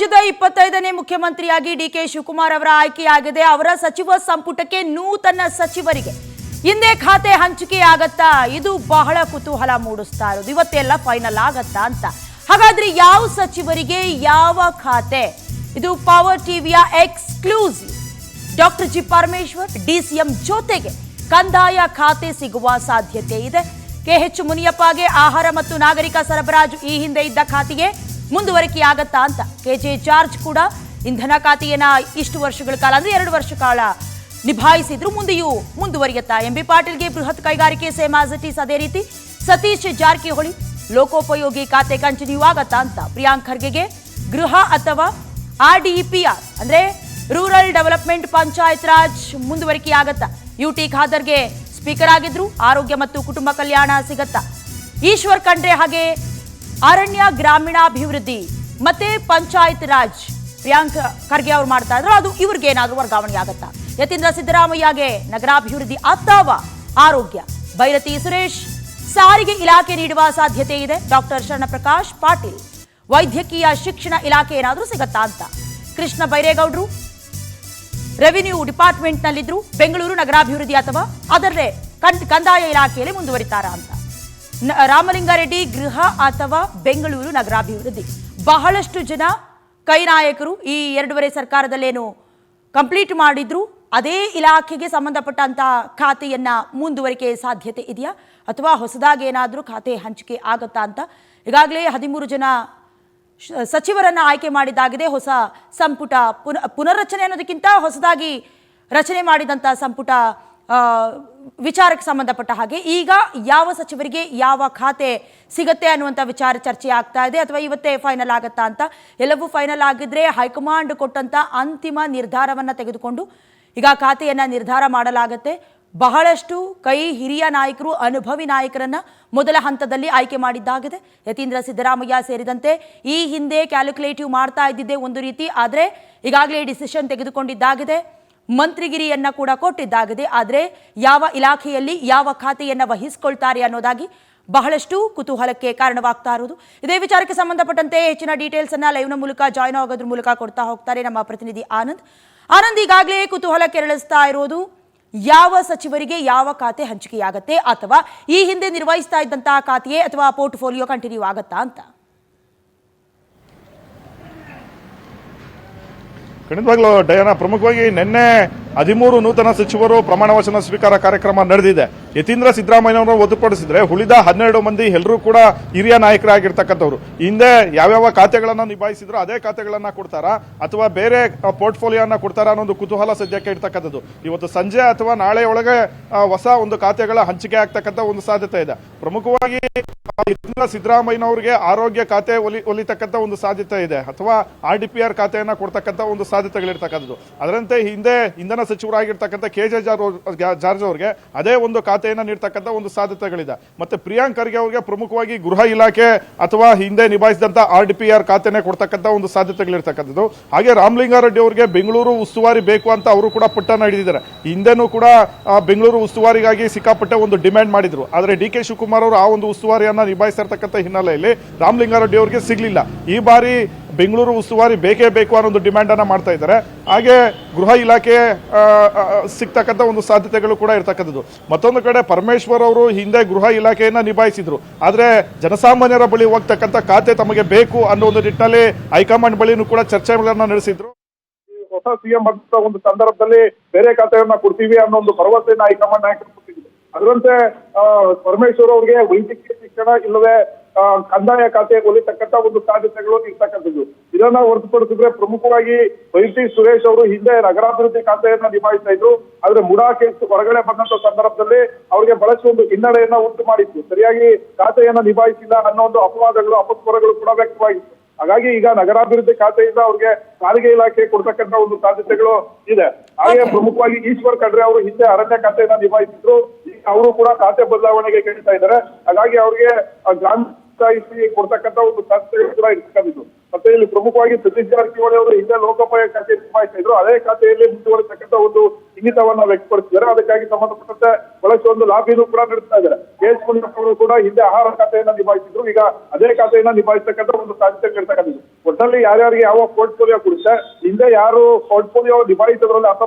ರಾಜ್ಯದ 25ನೇ ಮುಖ್ಯಮಂತ್ರಿಯಾಗಿ ಡಿಕೆ ಶಿವಕುಮಾರ್ ಅವರ ಆಯ್ಕೆಯಾಗಿದೆ. ಅವರ ಸಚಿವ ಸಂಪುಟಕ್ಕೆ ನೂತನ ಸಚಿವರಿಗೆ ಹಿಂದೆ ಖಾತೆ ಹಂಚಿಕೆ ಆಗತ್ತಾ? ಇದು ಬಹಳ ಕುತೂಹಲ ಮೂಡಿಸ್ತಾ ಇರೋದು. ಇವತ್ತೆಲ್ಲ ಫೈನಲ್ ಆಗತ್ತಾ ಅಂತ. ಹಾಗಾದ್ರೆ ಯಾವ ಸಚಿವರಿಗೆ ಯಾವ ಖಾತೆ? ಇದು ಪವರ್ ಟಿವಿಯ exclusive. Doctor G Parameshwar DCM ಜೊತೆಗೆ ಕಂದಾಯ ಖಾತೆ ಸಿಗುವ ಸಾಧ್ಯತೆ ಇದೆ. ಕೆಎಚ್ ಮುನಿಯಪ್ಪಗೆ ಆಹಾರ ಮತ್ತು ನಾಗರಿಕ ಸರಬರಾಜು ಈ ಹಿಂದೆ ಇದ್ದ ಖಾತೆಗೆ ಮುಂದುವರಿಕೆಯಾಗತ್ತಾ ಅಂತ. ಕೆಜೆ ಜಾರ್ಜ್ ಕೂಡ ಇಂಧನ ಖಾತೆಯನ್ನ ಇಷ್ಟು ವರ್ಷಗಳ ಕಾಲ ಅಂದ್ರೆ 2 ವರ್ಷ ಕಾಲ ನಿಭಾಯಿಸಿದ್ರು, ಮುಂದೆಯೂ ಮುಂದುವರಿಯುತ್ತಾ? ಎಂಬಿ ಪಾಟೀಲ್ಗೆ ಬೃಹತ್ ಕೈಗಾರಿಕೆ ಸೇಮ್ ಆಸ್ ಇಟ್ ಈಸ್. ಅದೇ ರೀತಿ ಸತೀಶ್ ಜಾರಕಿಹೊಳಿ ಲೋಕೋಪಯೋಗಿ ಖಾತೆ ಕಂಟಿನ್ಯೂ ಆಗತ್ತಾ ಅಂತ. ಪ್ರಿಯಾಂಕ್ ಖರ್ಗೆಗೆ ಗೃಹ ಅಥವಾ RDPR ಅಂದ್ರೆ ರೂರಲ್ ಡೆವಲಪ್ಮೆಂಟ್ ಪಂಚಾಯತ್ ರಾಜ್ ಮುಂದುವರಿಕೆಯಾಗತ್ತಾ? ಯುಟಿ ಖಾದರ್ಗೆ ಸ್ಪೀಕರ್ ಆಗಿದ್ರು, ಆರೋಗ್ಯ ಮತ್ತು ಕುಟುಂಬ ಕಲ್ಯಾಣ ಸಿಗತ್ತಾ? ಈಶ್ವರ್ ಖಂಡ್ರೆ ಹಾಗೆ ಅರಣ್ಯ ಗ್ರಾಮೀಣಾಭಿವೃದ್ಧಿ ಮತ್ತೆ ಪಂಚಾಯತ್ ರಾಜ್ ಪ್ರಿಯಾಂಕ್ ಖರ್ಗೆ ಅವರು ಮಾಡ್ತಾ ಇದ್ರು, ಅದು ಇವ್ರಿಗೆ ಏನಾದ್ರೂ ವರ್ಗಾವಣೆ ಆಗತ್ತಾ? ಯತೀಂದ್ರ ಸಿದ್ದರಾಮಯ್ಯಗೆ ನಗರಾಭಿವೃದ್ಧಿ ಅಥವಾ ಆರೋಗ್ಯ? ಭೈರತಿ ಸುರೇಶ್ ಸಾರಿಗೆ ಇಲಾಖೆ ನೀಡುವ ಸಾಧ್ಯತೆ ಇದೆ. ಡಾಕ್ಟರ್ ಶರಣಪ್ರಕಾಶ್ ಪಾಟೀಲ್ ವೈದ್ಯಕೀಯ ಶಿಕ್ಷಣ ಇಲಾಖೆ ಏನಾದ್ರೂ ಸಿಗತ್ತಾ ಅಂತ. ಕೃಷ್ಣ ಬೈರೇಗೌಡರು ರೆವಿನ್ಯೂ ಡಿಪಾರ್ಟ್ಮೆಂಟ್ ನಲ್ಲಿದ್ರು, ಬೆಂಗಳೂರು ನಗರಾಭಿವೃದ್ಧಿ ಅಥವಾ ಅದರಲ್ಲೇ ಕಂದಾಯ ಇಲಾಖೆಯಲ್ಲಿ ಮುಂದುವರಿತಾರಾ ಅಂತ. ರಾಮಲಿಂಗಾರೆಡ್ಡಿ ಗೃಹ ಅಥವಾ ಬೆಂಗಳೂರು ನಗರಾಭಿವೃದ್ಧಿ. ಬಹಳಷ್ಟು ಜನ ಕೈ ನಾಯಕರು ಈ 2.5 ಸರ್ಕಾರದಲ್ಲೇನು ಕಂಪ್ಲೀಟ್ ಮಾಡಿದ್ರು, ಅದೇ ಇಲಾಖೆಗೆ ಸಂಬಂಧಪಟ್ಟಂತಹ ಖಾತೆಯನ್ನ ಮುಂದುವರಿಕೆ ಸಾಧ್ಯತೆ ಇದೆಯಾ ಅಥವಾ ಹೊಸದಾಗಿ ಏನಾದರೂ ಖಾತೆ ಹಂಚಿಕೆ ಆಗತ್ತಾ ಅಂತ. ಈಗಾಗಲೇ 13 ಜನ ಸಚಿವರನ್ನ ಆಯ್ಕೆ ಮಾಡಿದ್ದಾಗಿದೆ. ಹೊಸ ಸಂಪುಟ ಪುನರ್ರಚನೆ ಅನ್ನೋದಕ್ಕಿಂತ ಹೊಸದಾಗಿ ರಚನೆ ಮಾಡಿದಂಥ ಸಂಪುಟ ವಿಚಾರಕ್ಕೆ ಸಂಬಂಧಪಟ್ಟ ಹಾಗೆ ಈಗ ಯಾವ ಸಚಿವರಿಗೆ ಯಾವ ಖಾತೆ ಸಿಗತ್ತೆ ಅನ್ನುವಂಥ ವಿಚಾರ ಚರ್ಚೆ ಆಗ್ತಾ ಇದೆ. ಅಥವಾ ಇವತ್ತೇ ಫೈನಲ್ ಆಗತ್ತಾ ಅಂತ. ಎಲ್ಲವೂ ಫೈನಲ್ ಆಗಿದ್ರೆ ಹೈಕಮಾಂಡ್ ಕೊಟ್ಟಂತ ಅಂತಿಮ ನಿರ್ಧಾರವನ್ನ ತೆಗೆದುಕೊಂಡು ಈಗ ಖಾತೆಯನ್ನ ನಿರ್ಧಾರ ಮಾಡಲಾಗತ್ತೆ. ಬಹಳಷ್ಟು ಹಿರಿಯ ನಾಯಕರು, ಅನುಭವಿ ನಾಯಕರನ್ನ ಮೊದಲ ಹಂತದಲ್ಲಿ ಆಯ್ಕೆ ಮಾಡಿದ್ದಾಗಿದೆ. ಯತೀಂದ್ರ ಸಿದ್ದರಾಮಯ್ಯ ಸೇರಿದಂತೆ ಈ ಹಿಂದೆ ಕ್ಯಾಲ್ಕುಲೇಟಿವ್ ಮಾಡ್ತಾ ಇದ್ದಿದ್ದೆ ಒಂದು ರೀತಿ, ಆದರೆ ಈಗಾಗಲೇ ಡಿಸಿಷನ್ ತೆಗೆದುಕೊಂಡಿದ್ದಾಗಿದೆ. ಮಂತ್ರಿಗಿರಿಯನ್ನ ಕೂಡ ಕೊಟ್ಟಿದ್ದಾಗಿದೆ. ಆದರೆ ಯಾವ ಇಲಾಖೆಯಲ್ಲಿ ಯಾವ ಖಾತೆಯನ್ನ ವಹಿಸಿಕೊಳ್ತಾರೆ ಅನ್ನೋದಾಗಿ ಬಹಳಷ್ಟು ಕುತೂಹಲಕ್ಕೆ ಕಾರಣವಾಗ್ತಾ ಇರೋದು. ಇದೇ ವಿಚಾರಕ್ಕೆ ಸಂಬಂಧಪಟ್ಟಂತೆ ಹೆಚ್ಚಿನ ಡೀಟೇಲ್ಸ್ ಅನ್ನ ಲೈವ್ನ ಮೂಲಕ ಜಾಯ್ನ್ ಆಗೋದ್ರ ಮೂಲಕ ಕೊಡ್ತಾ ಹೋಗ್ತಾರೆ ನಮ್ಮ ಪ್ರತಿನಿಧಿ ಆನಂದ್. ಈಗಾಗಲೇ ಕುತೂಹಲ ಕೆರಳಿಸ್ತಾ ಇರೋದು, ಯಾವ ಸಚಿವರಿಗೆ ಯಾವ ಖಾತೆ ಹಂಚಿಕೆಯಾಗತ್ತೆ ಅಥವಾ ಈ ಹಿಂದೆ ನಿರ್ವಹಿಸ್ತಾ ಇದ್ದಂತಹ ಖಾತೆಯೇ ಅಥವಾ ಪೋರ್ಟ್ಫೋಲಿಯೋ ಕಂಟಿನ್ಯೂ ಆಗತ್ತಾ ಅಂತ. ಖಂಡಿತವಾಗ್ಲೂ ಡಯಾನ, ಪ್ರಮುಖವಾಗಿ ನಿನ್ನೆ 13 ನೂತನ ಸಚಿವರು ಪ್ರಮಾಣ ವಚನ ಸ್ವೀಕಾರ ಕಾರ್ಯಕ್ರಮ ನಡೆದಿದೆ. ಯತೀಂದ್ರ ಸಿದ್ದರಾಮಯ್ಯನವರು ಹೊರತುಪಡಿಸಿದ್ರೆ ಉಳಿದ 12 ಮಂದಿ ಎಲ್ಲರೂ ಕೂಡ ಹಿರಿಯ ನಾಯಕರಾಗಿರ್ತಕ್ಕಂಥವ್ರು. ಹಿಂದೆ ಯಾವ್ಯಾವ ಖಾತೆಗಳನ್ನ ನಿಭಾಯಿಸಿದ್ರು ಅದೇ ಖಾತೆಗಳನ್ನ ಕೊಡ್ತಾರಾ ಅಥವಾ ಬೇರೆ ಪೋರ್ಟ್ಫೋಲಿಯೋನ ಕೊಡ್ತಾರಾ ಅನ್ನೋ ಒಂದು ಕುತೂಹಲ ಸದ್ಯಕ್ಕೆ ಇರ್ತಕ್ಕಂಥದ್ದು. ಇವತ್ತು ಸಂಜೆ ಅಥವಾ ನಾಳೆ ಒಳಗೆ ಹೊಸ ಒಂದು ಖಾತೆಗಳ ಹಂಚಿಕೆ ಆಗ್ತಕ್ಕಂಥ ಒಂದು ಸಾಧ್ಯತೆ ಇದೆ. ಪ್ರಮುಖವಾಗಿ ಯತೀಂದ್ರ ಸಿದ್ದರಾಮಯ್ಯನವರಿಗೆ ಆರೋಗ್ಯ ಖಾತೆ ಒಲಿತಕ್ಕಂಥ ಒಂದು ಸಾಧ್ಯತೆ ಇದೆ ಅಥವಾ RDPR ಖಾತೆಯನ್ನ ಕೊಡ್ತಕ್ಕಂಥ ಒಂದು ಸಾಧ್ಯತೆಗಳಿರ್ತಕ್ಕಂಥದ್ದು. ಅದರಂತೆ ಹಿಂದೆ ಇಂಧನ ಸಚಿವರಾಗಿರ್ತಕ್ಕಂಥ ಕೆಜೆ ಜಾರ್ಜ್ ಅವರಿಗೆ ಅದೇ ಒಂದು ಖಾತೆಯನ್ನ ನೀಡ್ತಕ್ಕಂಥ ಒಂದು ಸಾಧ್ಯತೆಗಳಿದೆ. ಮತ್ತೆ ಪ್ರಿಯಾಂಕ್ ಖರ್ಗೆ ಅವರಿಗೆ ಪ್ರಮುಖವಾಗಿ ಗೃಹ ಇಲಾಖೆ ಅಥವಾ ಹಿಂದೆ ನಿಭಾಯಿಸಿದಂತ RDPR ಖಾತೆನೆ ಕೊಡ್ತಕ್ಕಂಥ ಒಂದು ಸಾಧ್ಯತೆಗಳಿರ್ತಕ್ಕಂಥದ್ದು. ಹಾಗೆ ರಾಮಲಿಂಗಾರೆಡ್ಡಿ ಅವರಿಗೆ ಬೆಂಗಳೂರು ಉಸ್ತುವಾರಿ ಬೇಕು ಅಂತ ಅವರು ಕೂಡ ಪಟ್ಟನ್ನ ಹಿಡಿದಿದ್ದಾರೆ. ಹಿಂದೆನೂ ಕೂಡ ಬೆಂಗಳೂರು ಉಸ್ತುವಾರಿಗಾಗಿ ಸಿಕ್ಕಾಪಟ್ಟೆ ಒಂದು ಡಿಮ್ಯಾಂಡ್ ಮಾಡಿದ್ರು. ಆದರೆ DK ಶಿವಕುಮಾರ್ ಅವರು ಆ ಒಂದು ಉಸ್ತುವಾರಿಯನ್ನ ನಿಭಾಯಿಸ್ತಾ ಇರ್ತಕ್ಕಂಥ ಹಿನ್ನೆಲೆಯಲ್ಲಿ ರಾಮಲಿಂಗಾರೆಡ್ಡಿ ಅವರಿಗೆ ಸಿಗ್ಲಿಲ್ಲ. ಈ ಬಾರಿ ಬೆಂಗಳೂರು ಉಸ್ತುವಾರಿ ಬೇಕೇ ಬೇಕು ಅನ್ನೋ ಒಂದು ಡಿಮ್ಯಾಂಡ್ ಅನ್ನ ಮಾಡ್ತಾ ಇದ್ದಾರೆ. ಹಾಗೆ ಗೃಹ ಇಲಾಖೆ ಸಿಗ್ತಕ್ಕಂಥ ಒಂದು ಸಾಧ್ಯತೆಗಳು ಕೂಡ ಇರ್ತಕ್ಕಂಥದ್ದು. ಮತ್ತೊಂದು ಕಡೆ ಪರಮೇಶ್ವರ್ ಅವರು ಹಿಂದೆ ಗೃಹ ಇಲಾಖೆಯನ್ನ ನಿಭಾಯಿಸಿದ್ರು, ಆದ್ರೆ ಜನಸಾಮಾನ್ಯರ ಬಳಿ ಹೋಗ್ತಕ್ಕಂಥ ಖಾತೆ ತಮಗೆ ಬೇಕು ಅನ್ನೋ ಒಂದು ನಿಟ್ಟಿನಲ್ಲಿ ಹೈಕಮಾಂಡ್ ಬಳಿನೂ ಕೂಡ ಚರ್ಚೆಗಳನ್ನ ನಡೆಸಿದ್ರು. ಹೊಸ CM ಬಂದ ಒಂದು ಸಂದರ್ಭದಲ್ಲಿ ಬೇರೆ ಖಾತೆಯನ್ನ ಕೊಡ್ತೀವಿ ಅನ್ನೋ ಒಂದು ಭರವಸೆಯನ್ನ ಹೈಕಮಾಂಡ್ ನಾಯಕರು ಕೊಟ್ಟಿದ್ರು. ಅದರಂತೆ ಪರಮೇಶ್ವರ್ ಅವರಿಗೆ ವೈದ್ಯಕೀಯ ಶಿಕ್ಷಣ ಇಲ್ಲವೇ ಕಂದಾಯ ಖಾತೆ ಒಲಿತಕ್ಕಂಥ ಒಂದು ಸಾಧ್ಯತೆಗಳು ಇರ್ತಕ್ಕಂಥದ್ದು. ಇದನ್ನ ಹೊರತುಪಡಿಸಿದ್ರೆ ಪ್ರಮುಖವಾಗಿ ಭೈರತಿ ಸುರೇಶ್ ಅವರು ಹಿಂದೆ ನಗರಾಭಿವೃದ್ಧಿ ಖಾತೆಯನ್ನ ನಿಭಾಯಿಸ್ತಾ ಇದ್ರು. ಆದ್ರೆ ಮುಡಾ ಕೇಸ್ ಹೊರಗಡೆ ಬಂದಂತ ಸಂದರ್ಭದಲ್ಲಿ ಅವರಿಗೆ ಬಹಳಷ್ಟು ಒಂದು ಹಿನ್ನಡೆಯನ್ನ ಉಂಟು ಮಾಡಿತ್ತು. ಸರಿಯಾಗಿ ಖಾತೆಯನ್ನ ನಿಭಾಯಿಸಿಲ್ಲ ಅನ್ನೋ ಒಂದು ಅಪವಾದಗಳು, ಅಪಸ್ವರಗಳು ಕೂಡ ವ್ಯಕ್ತವಾಗಿತ್ತು. ಹಾಗಾಗಿ ಈಗ ನಗರಾಭಿವೃದ್ಧಿ ಖಾತೆಯಿಂದ ಅವ್ರಿಗೆ ಸಾರಿಗೆ ಇಲಾಖೆ ಕೊಡ್ತಕ್ಕಂಥ ಒಂದು ಸಾಧ್ಯತೆಗಳು ಇದೆ. ಹಾಗೆ ಪ್ರಮುಖವಾಗಿ ಈಶ್ವರ್ ಖಂಡ್ರೆ ಅವರು ಹಿಂದೆ ಅರಣ್ಯ ಖಾತೆಯನ್ನ ನಿಭಾಯಿಸಿದ್ರು. ಈಗ ಅವರು ಕೂಡ ಖಾತೆ ಬದಲಾವಣೆಗೆ ಕೇಳ್ತಾ ಇದ್ದಾರೆ. ಹಾಗಾಗಿ ಅವ್ರಿಗೆ ಒತ್ತಾಯಿಸಿ ಕೊಡ್ತಕ್ಕಂಥ ಒಂದು ಸಾಧ್ಯತೆಗಳು ಕೂಡ ಇರ್ತಕ್ಕಂಥದ್ದು. ಮತ್ತೆ ಇಲ್ಲಿ ಪ್ರಮುಖವಾಗಿ ಸತೀಶ್ ಜಾರಕಿಹೊಳಿ ಅವರು ಹಿಂದೆ ಲೋಕೋಪಯೋಗಿ ಖಾತೆ ನಿಭಾಯಿಸ್ತಾ ಇದ್ರು, ಅದೇ ಖಾತೆಯಲ್ಲಿ ಮುಂದುವರಿಸತಕ್ಕಂಥ ಒಂದು ಇಂಗಿತವನ್ನ ವ್ಯಕ್ತಪಡಿಸಿದ್ದಾರೆ. ಅದಕ್ಕಾಗಿ ಸಂಬಂಧಪಟ್ಟಂತೆ ಬಹಳಷ್ಟು ಒಂದು ಲಾಬಿನೂ ಕೂಡ ನಡೆಸ್ತಾ ಇದ್ದಾರೆ. ಕೆಎಸ್ ಮುನಿಯಪ್ಪ ಅವರು ಕೂಡ ಹಿಂದೆ ಆಹಾರ ಖಾತೆಯನ್ನ ನಿಭಾಯಿಸಿದ್ರು, ಈಗ ಅದೇ ಖಾತೆಯನ್ನ ನಿಭಾಯಿಸತಕ್ಕಂಥ ಒಂದು ಸಾಧ್ಯತೆ ಇರ್ತಕ್ಕಂಥದ್ದು. ಒಟ್ಟಲ್ಲಿ ಯಾರ್ಯಾರಿಗೆ ಯಾವ ಪೋರ್ಟ್ಫೋಲಿಯೋ ಕೊಡುತ್ತೆ, ಹಿಂದೆ ಯಾರು ಪೋರ್ಟ್ಫೋಲಿಯೋ ನಿಭಾಯಿಸೋದ್ರಲ್ಲಿ ಅಸಮ